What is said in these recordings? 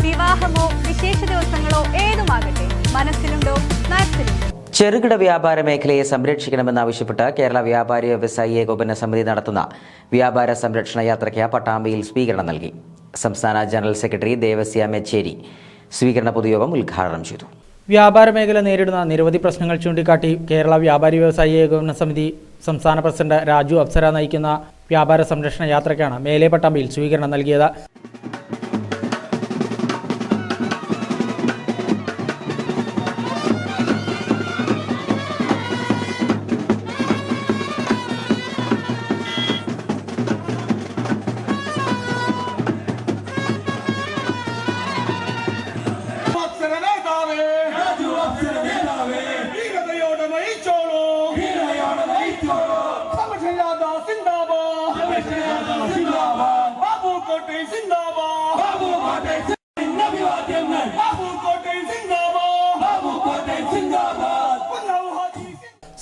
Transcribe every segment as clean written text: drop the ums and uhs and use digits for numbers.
വിവാഹമോ വിശേഷ ദിവസങ്ങളോ ഏതുമാകട്ടെ, മനസ്സിലുണ്ടോ മാക്സിലുണ്ടോ. ചെറുകിട വ്യാപാര മേഖലയെ സംരക്ഷിക്കണമെന്നാവശ്യപ്പെട്ട് കേരള വ്യാപാരി വ്യവസായി ഏകോപന സമിതി നടത്തുന്ന വ്യാപാര സംരക്ഷണ യാത്രയ്ക്ക് പട്ടാമ്പിയിൽ സ്വീകരണം നൽകി. സംസ്ഥാന ജനറൽ സെക്രട്ടറി ദേവസ്യ മെച്ചേരി സ്വീകരണ പൊതുയോഗം ഉദ്ഘാടനം ചെയ്തു. വ്യാപാര മേഖല നേരിടുന്ന നിരവധി പ്രശ്നങ്ങൾ ചൂണ്ടിക്കാട്ടി കേരള വ്യാപാരി വ്യവസായി ഏകോപന സമിതി സംസ്ഥാന പ്രസിഡന്റ് രാജു അപ്സര നയിക്കുന്ന വ്യാപാര സംരക്ഷണ യാത്രയ്ക്കാണ് മേലെ പട്ടാമ്പിയിൽ സ്വീകരണം നൽകിയത്.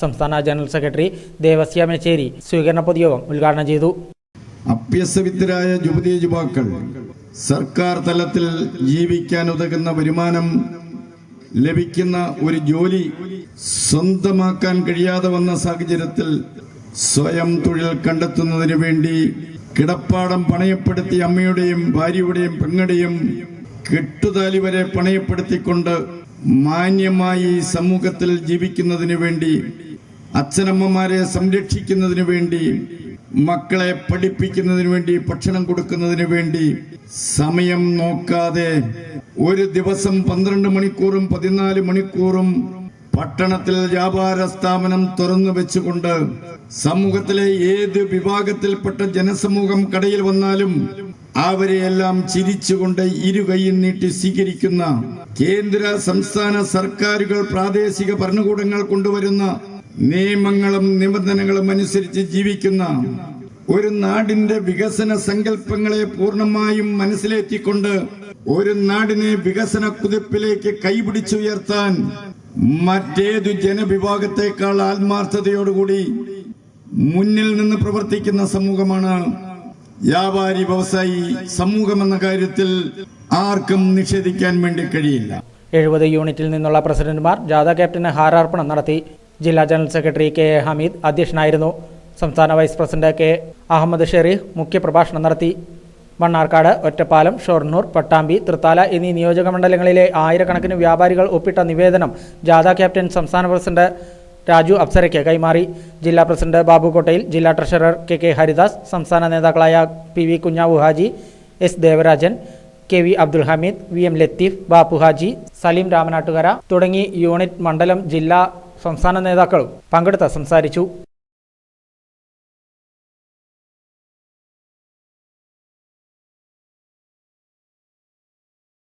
സംസ്ഥാന ജനറൽ സെക്രട്ടറി ദേവസ്യ മെച്ചേരി സ്വീകരണ പൊതുയോഗം ഉദ്ഘാടനം ചെയ്തു. അഭ്യസ്തവിദ്യരായ യുവതീ യുവാക്കൾ സർക്കാർ തലത്തിൽ ജീവിക്കാൻ ഉതകുന്ന വരുമാനം ലഭിക്കുന്ന ഒരു ജോലി സ്വന്തമാക്കാൻ കഴിയാതെ വന്ന സാഹചര്യത്തിൽ സ്വയം തൊഴിൽ കണ്ടെത്തുന്നതിന് വേണ്ടി കിടപ്പാടം പണയപ്പെടുത്തി അമ്മയുടെയും ഭാര്യയുടെയും പെങ്ങളുടെയും കെട്ടുതാലി വരെ പണയപ്പെടുത്തിക്കൊണ്ട് മാന്യമായി സമൂഹത്തിൽ ജീവിക്കുന്നതിന് വേണ്ടി, അച്ഛനമ്മമാരെ സംരക്ഷിക്കുന്നതിന് വേണ്ടി, മക്കളെ പഠിപ്പിക്കുന്നതിന് വേണ്ടി, ഭക്ഷണം കൊടുക്കുന്നതിന് വേണ്ടി സമയം നോക്കാതെ ഒരു ദിവസം 12 മണിക്കൂറും 14 മണിക്കൂറും പട്ടണത്തിൽ വ്യാപാര സ്ഥാപനം തുറന്നു വെച്ചുകൊണ്ട് സമൂഹത്തിലെ ഏത് വിഭാഗത്തിൽപ്പെട്ട ജനസമൂഹം കടയിൽ വന്നാലും അവരെയെല്ലാം ചിരിച്ചുകൊണ്ട് ഇരുകൈയും നീട്ടി സ്വീകരിക്കുന്ന, കേന്ദ്ര സംസ്ഥാന സർക്കാരുകൾ പ്രാദേശിക ഭരണകൂടങ്ങൾ കൊണ്ടുവരുന്ന നിയമങ്ങളും നിബന്ധനകളും അനുസരിച്ച് ജീവിക്കുന്ന ഒരു നാടിന്റെ വികസന സങ്കല്പങ്ങളെ പൂർണ്ണമായും മനസ്സിലേറ്റിക്കൊണ്ട് ഒരു നാടിനെ വികസന കുതിപ്പിലേക്ക് കൈപിടിച്ചുയർത്താൻ മറ്റേതു ജനവിഭാഗത്തെക്കാൾ ആത്മാർത്ഥതയോടുകൂടി മുന്നിൽ നിന്ന് പ്രവർത്തിക്കുന്ന സമൂഹമാണ് വ്യാപാരി വ്യവസായി സമൂഹമെന്ന കാര്യത്തിൽ ആർക്കും നിഷേധിക്കാൻ വേണ്ടി കഴിയില്ല. 70 യൂണിറ്റിൽ നിന്നുള്ള പ്രസിഡന്റുമാർ ജാഥ ക്യാപ്റ്റന് ഹാരാർപ്പണം നടത്തി. ജില്ലാ general secretary K A Hameed അധ്യക്ഷനായിരുന്നു. സംസ്ഥാന vice president K Ahmed Shareef മുഖ്യപ്രഭാഷണം നടത്തി. മണ്ണാർക്കാട്, ഒറ്റപ്പാലം, ഷൊർണൂർ, പട്ടാമ്പി, തൃത്താല എന്നീ നിയോജക മണ്ഡലങ്ങളിലെ ആയിരക്കണക്കിന് വ്യാപാരികൾ ഒപ്പിട്ട നിവേദനം ജാഥ ക്യാപ്റ്റൻ സംസ്ഥാന പ്രസിഡന്റ് രാജു അപ്സരയ്ക്ക് കൈമാറി. ജില്ലാ പ്രസിഡന്റ് ബാബു കോട്ടയിൽ, ജില്ലാ ട്രഷറർ കെ കെ ഹരിദാസ്, സംസ്ഥാന നേതാക്കളായ P V Kunjavu Haji, S Devarajan, K V Abdul Hameed, V M Latheef, Bappu Haji, Saleem Ramanattukara തുടങ്ങി യൂണിറ്റ്, മണ്ഡലം, ജില്ലാ, സംസ്ഥാന നേതാക്കളും പങ്കെടുത്ത് സംസാരിച്ചു.